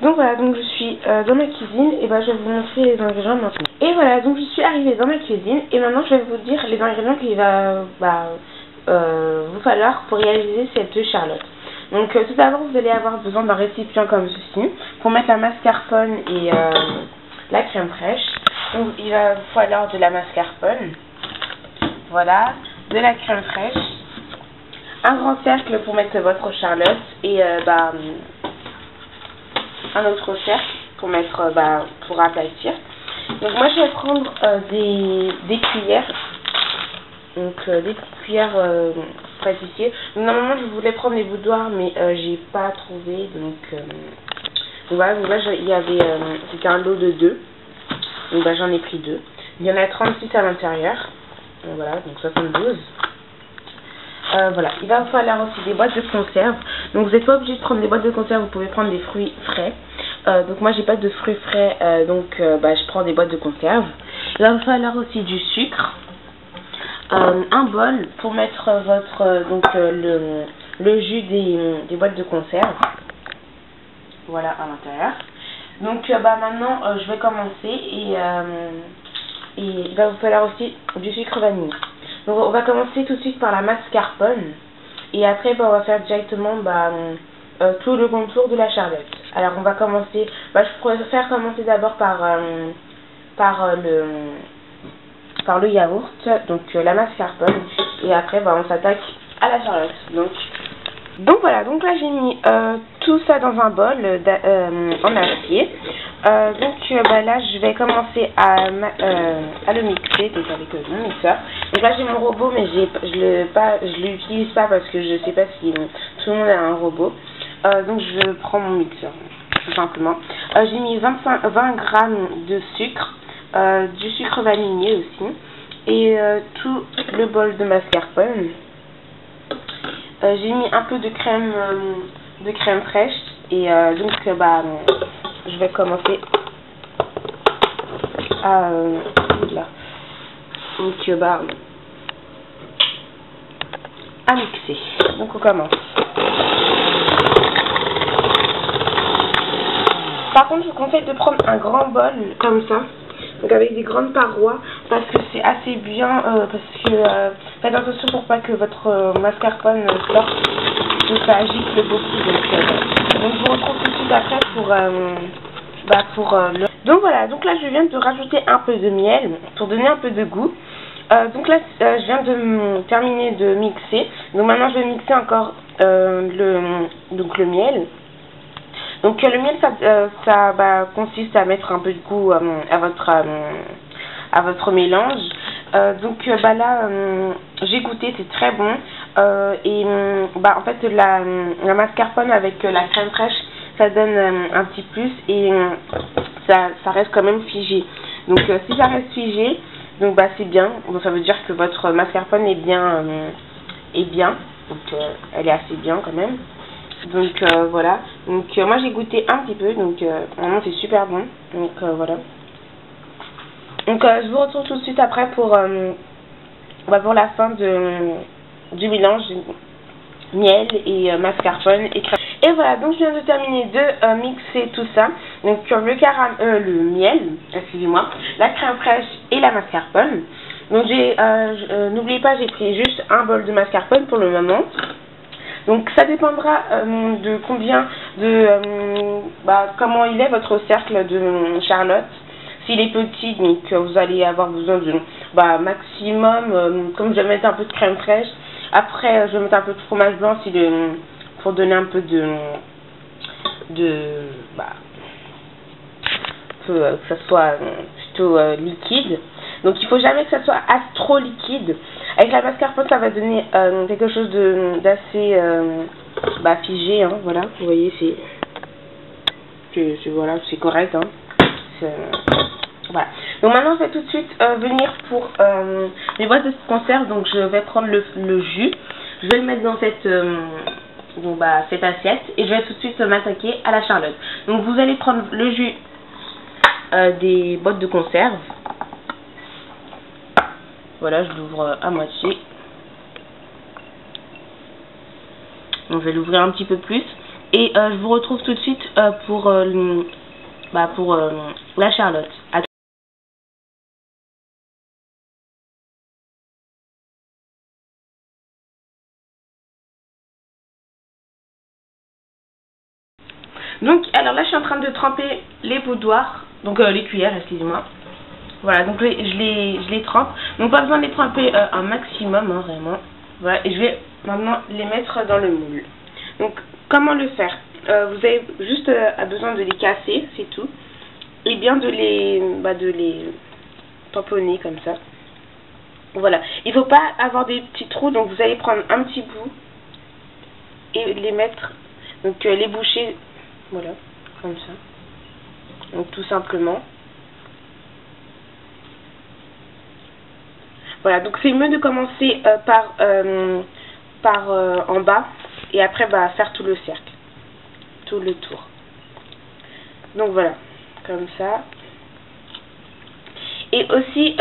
Donc voilà, donc je suis dans ma cuisine et je vais vous montrer les ingrédients maintenant. Et voilà, donc je suis arrivée dans ma cuisine et maintenant je vais vous dire les ingrédients qu'il va vous falloir pour réaliser cette charlotte. Donc tout d'abord vous allez avoir besoin d'un récipient comme ceci pour mettre la mascarpone et la crème fraîche. Donc il va vous falloir de la mascarpone, voilà, de la crème fraîche, un grand cercle pour mettre votre charlotte et un autre cercle pour mettre pour aplatir. Donc moi je vais prendre des cuillères, donc des cuillères pâtissier. Normalement je voulais prendre les boudoirs mais j'ai pas trouvé, donc voilà, donc là il y avait c'était un lot de 2, donc j'en ai pris 2. Il y en a 36 à l'intérieur, voilà, donc 72. Voilà, il va vous falloir aussi des boîtes de conserve. Donc vous n'êtes pas obligé de prendre des boîtes de conserve, vous pouvez prendre des fruits frais. Donc moi j'ai pas de fruits frais, donc je prends des boîtes de conserve. Il va vous falloir aussi du sucre, un bol pour mettre votre le jus des boîtes de conserve. Voilà, à l'intérieur. Donc maintenant je vais commencer et il va vous falloir aussi du sucre vanille. Donc on va commencer tout de suite par la mascarpone et après on va faire directement tout le contour de la charlotte. Alors on va commencer, je préfère commencer d'abord par le yaourt, donc la mascarpone, et après on s'attaque à la charlotte. Donc voilà, donc là j'ai mis tout ça dans un bol en acier. Donc là je vais commencer à le mixer, donc avec mon mixeur. Donc là j'ai mon robot mais je l'utilise pas parce que je sais pas si tout le monde a un robot. Donc je prends mon mixeur tout simplement. J'ai mis 20 grammes de sucre, du sucre vanillé aussi, et tout le bol de mascarpone. J'ai mis un peu de crème fraîche et donc je vais commencer à à mixer. Donc on commence. Par contre je vous conseille de prendre un grand bol comme ça, donc avec des grandes parois, parce que c'est assez bien, parce que faites attention pour pas que votre mascarpone sorte, donc ça gicle beaucoup. Donc je vous retrouve tout de suite après pour le... Donc voilà, donc là je viens de rajouter un peu de miel pour donner un peu de goût. Donc là je viens de terminer de mixer, donc maintenant je vais mixer encore le miel. Donc le miel ça consiste à mettre un peu de goût à votre mélange. Donc là j'ai goûté, c'est très bon, et en fait la mascarpone avec la crème fraîche ça donne un petit plus, et ça reste quand même figé. Donc si ça reste figé, donc c'est bien, donc ça veut dire que votre mascarpone est bien, donc elle est assez bien quand même. Donc voilà, donc moi j'ai goûté un petit peu, donc vraiment c'est super bon, donc voilà. Donc je vous retrouve tout de suite après pour la fin du mélange miel et mascarpone et crème. Et voilà, donc je viens de terminer de mixer tout ça, donc le miel, excusez-moi, la crème fraîche et la mascarpone. Donc n'oubliez pas, j'ai pris juste un bol de mascarpone pour le moment. Donc ça dépendra de combien comment il est votre cercle de charlotte. S'il est petit, donc vous allez avoir besoin de maximum, comme je vais mettre un peu de crème fraîche. Après je vais mettre un peu de fromage blanc pour donner un peu que ça soit plutôt liquide. Donc il faut jamais que ça soit trop liquide. Avec la mascarpone ça va donner quelque chose d'assez figé, hein, voilà, vous voyez, voilà, c'est correct, hein. Voilà. Donc maintenant je vais tout de suite venir pour les boîtes de conserve. Donc je vais prendre le jus, je vais le mettre dans cette assiette et je vais tout de suite m'attaquer à la charlotte. Donc vous allez prendre le jus des boîtes de conserve. Voilà, je l'ouvre à moitié. Donc je vais l'ouvrir un petit peu plus. Et je vous retrouve tout de suite pour la Charlotte. Donc, alors là, je suis en train de tremper les boudoirs, donc les cuillères, excusez-moi. Voilà, donc je les trempe. Donc, pas besoin de les tremper un maximum, hein, vraiment. Voilà, et je vais maintenant les mettre dans le moule. Donc, comment le faire? Vous avez juste besoin de les casser, c'est tout. Et bien de les tamponner comme ça. Voilà. Il ne faut pas avoir des petits trous, donc vous allez prendre un petit bout et les mettre, donc les boucher. Voilà, comme ça. Donc tout simplement. Voilà, donc c'est mieux de commencer par en bas et après faire tout le cercle, tout le tour. Donc voilà, comme ça. Et aussi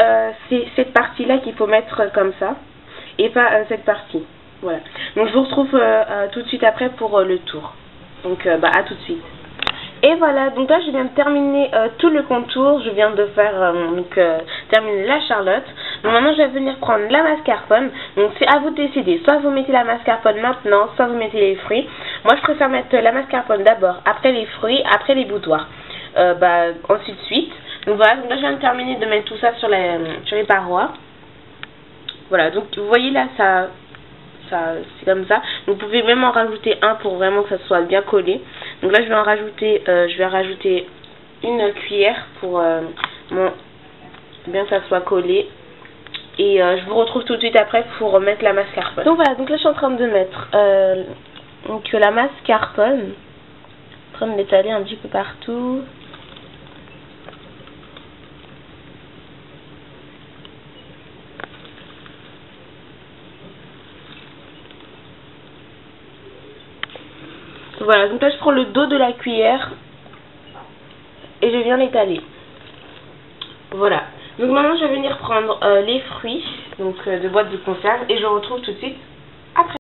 c'est cette partie là qu'il faut mettre comme ça et pas cette partie. Voilà. Donc je vous retrouve tout de suite après pour le tour. Donc à tout de suite. Et voilà, donc là je viens de terminer tout le contour, je viens de faire terminer la Charlotte. Donc maintenant je vais venir prendre la mascarpone. Donc c'est à vous de décider, soit vous mettez la mascarpone maintenant, soit vous mettez les fruits. Moi je préfère mettre la mascarpone d'abord, après les fruits, après les boudoirs. Ensuite suite. Donc voilà, donc là je viens de terminer de mettre tout ça sur les parois. Voilà, donc vous voyez là c'est comme ça. Vous pouvez même en rajouter un pour vraiment que ça soit bien collé. Donc là je vais rajouter une cuillère pour bien que ça soit collé. Et je vous retrouve tout de suite après pour mettre la mascarpone. Donc voilà, donc là je suis en train de mettre la mascarpone. En train de l'étaler un petit peu partout. Voilà, donc là je prends le dos de la cuillère et je viens l'étaler. Voilà. Donc maintenant je vais venir prendre les fruits de boîte de conserve et je retrouve tout de suite après.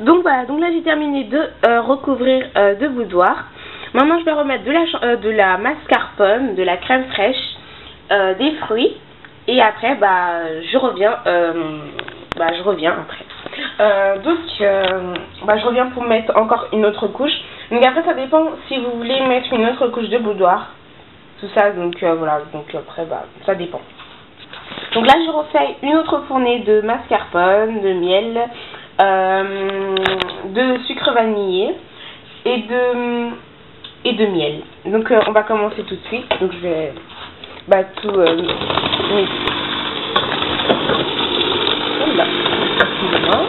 Donc voilà, donc là j'ai terminé de recouvrir de boudoir. Maintenant je vais remettre de la mascarpone, de la crème fraîche, des fruits et après je reviens après. Je reviens pour mettre encore une autre couche. Donc après ça dépend si vous voulez mettre une autre couche de boudoir, tout ça. Donc voilà, donc après ça dépend. Donc là je refais une autre fournée de mascarpone, de miel, de sucre vanillé et de miel. Donc on va commencer tout de suite. Donc je vais tout mixer. Voilà. Excusez-moi.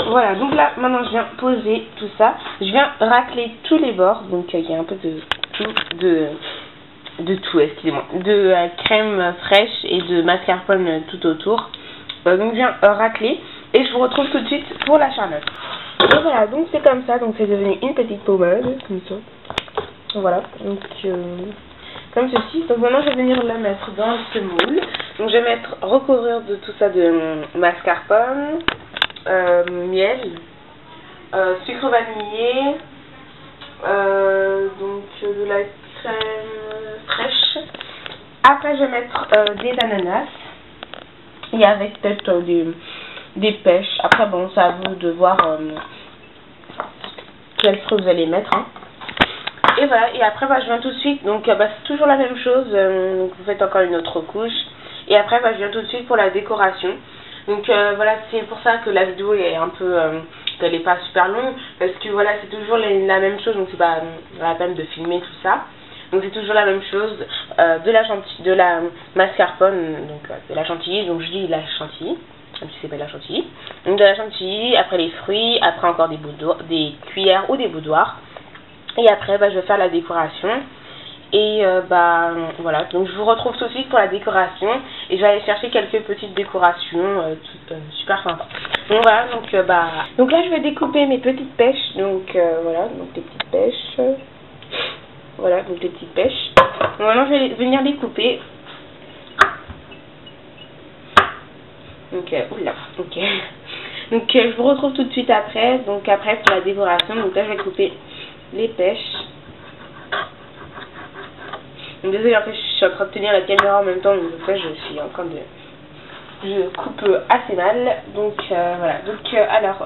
Voilà, donc là, maintenant je viens poser tout ça. Je viens racler tous les bords. Donc il y a un peu de tout, excusez-moi. De crème fraîche et de mascarpone tout autour. Donc je viens racler et je vous retrouve tout de suite pour la Charlotte. Et voilà, donc c'est comme ça. Donc c'est devenu une petite pommade, comme ça. Voilà, donc comme ceci. Donc maintenant je vais venir la mettre dans ce moule. Donc je vais recouvrir de tout ça de mascarpone. Miel, sucre vanillé, donc de la crème fraîche. Après je vais mettre des ananas et avec peut-être des pêches. Après bon, c'est à vous de voir quels fruits vous allez mettre, hein. Et voilà, et après je viens tout de suite, donc c'est toujours la même chose, donc vous faites encore une autre couche, et après je viens tout de suite pour la décoration. Donc voilà, c'est pour ça que la vidéo est un peu, qu'elle n'est pas super longue, parce que voilà, c'est toujours la même chose, donc c'est pas la peine de filmer tout ça. Donc c'est toujours la même chose, de la mascarpone, donc de la chantilly, donc je dis la chantilly, même si c'est pas de la chantilly. Donc de la chantilly, après les fruits, après encore des cuillères ou des boudoirs. Et après je vais faire la décoration. Et voilà, donc je vous retrouve tout de suite pour la décoration. Et je vais aller chercher quelques petites décorations super sympas. Donc voilà, donc là je vais découper mes petites pêches. Donc voilà, donc les petites pêches. Voilà, donc les petites pêches. Donc maintenant je vais venir les couper. Donc oula, ok. Donc je vous retrouve tout de suite après. Donc après pour la décoration. Donc là je vais couper les pêches. Donc désolé, en fait je suis en train de tenir la caméra en même temps, donc en fait je suis en train de... Je coupe assez mal, donc voilà. Donc alors,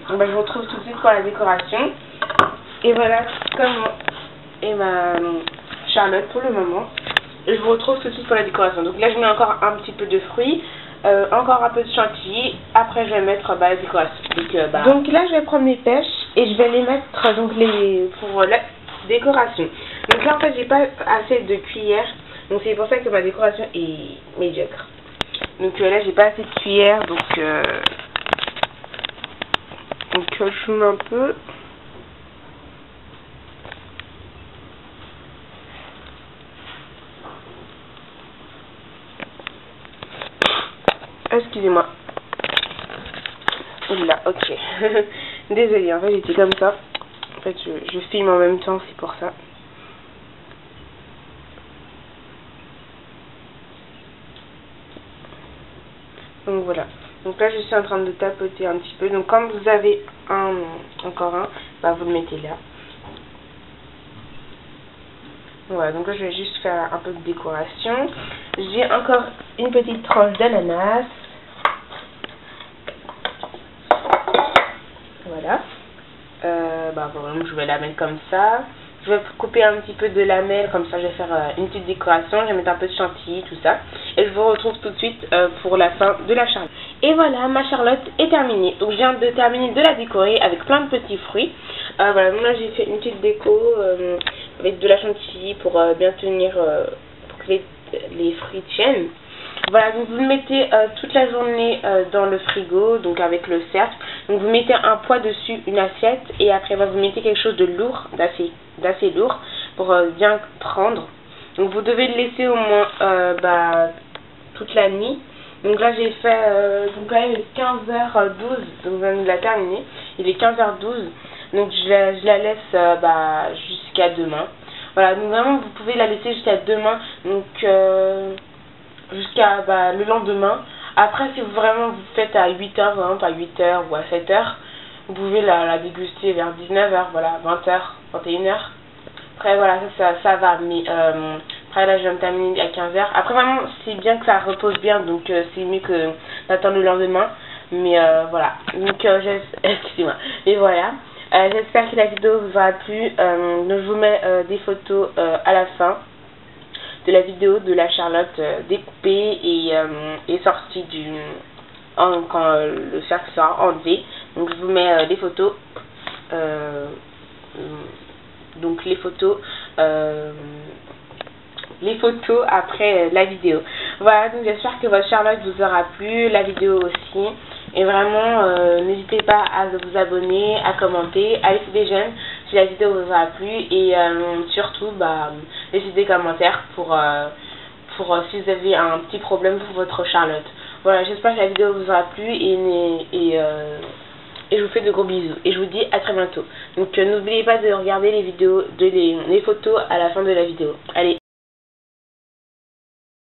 je vous retrouve tout de suite pour la décoration. Et voilà comment est ma Charlotte pour le moment. Et je vous retrouve tout de suite pour la décoration. Donc là je mets encore un petit peu de fruits, encore un peu de chantilly. Après je vais mettre la décoration. Donc là je vais prendre mes pêches et je vais les mettre pour la décoration. Donc là en fait j'ai pas assez de cuillères, donc c'est pour ça que ma décoration est médiocre. Donc là j'ai pas assez de cuillères, donc je mets un peu. Excusez-moi. Oula, ok. Désolée, en fait j'étais comme ça. En fait je filme en même temps, c'est pour ça. Donc voilà, donc là je suis en train de tapoter un petit peu, donc quand vous avez encore un, vous le mettez là. Voilà, donc là je vais juste faire un peu de décoration. J'ai encore une petite tranche d'ananas. Voilà. Je vais la mettre comme ça. Je vais couper un petit peu de lamelles, comme ça je vais faire une petite décoration, je vais mettre un peu de chantilly, tout ça. Et je vous retrouve tout de suite pour la fin de la charlotte. Et voilà, ma charlotte est terminée. Donc je viens de terminer de la décorer avec plein de petits fruits. Voilà, donc là j'ai fait une petite déco avec de la chantilly pour bien tenir, pour que les fruits tiennent. Voilà, donc vous le mettez toute la journée dans le frigo, donc avec le cercle. Donc vous mettez un poids dessus, une assiette, et après vous mettez quelque chose de lourd, d'assez lourd, pour bien prendre. Donc vous devez le laisser au moins toute la nuit. Donc là j'ai fait, donc là il est 15h12, donc je viens de la terminer. Il est 15h12, donc je la laisse jusqu'à demain. Voilà, donc vraiment vous pouvez la laisser jusqu'à demain, donc jusqu'à le lendemain. Après si vous faites à 8h, par exemple à 8h ou à 7h, vous pouvez la déguster vers 19h, voilà, 20h, 21h. Après voilà, ça va, mais après là je viens de terminer à 15h. Après vraiment c'est bien que ça repose bien, donc c'est mieux que d'attendre le lendemain. Mais voilà, donc excusez-moi, et voilà. J'espère que la vidéo vous aura plu. Donc je vous mets des photos à la fin de la vidéo de la charlotte découpée et sortie quand le cercle sera enlevé. Donc je vous mets des photos, donc les photos après la vidéo. Voilà, donc j'espère que votre charlotte vous aura plu, la vidéo aussi. Et vraiment, n'hésitez pas à vous abonner, à commenter, à laisser des j'aime si la vidéo vous aura plu. Et surtout, laissez des commentaires pour si vous avez un petit problème pour votre charlotte. Voilà, j'espère que la vidéo vous aura plu et je vous fais de gros bisous. Et je vous dis à très bientôt. Donc n'oubliez pas de regarder les photos à la fin de la vidéo. Allez.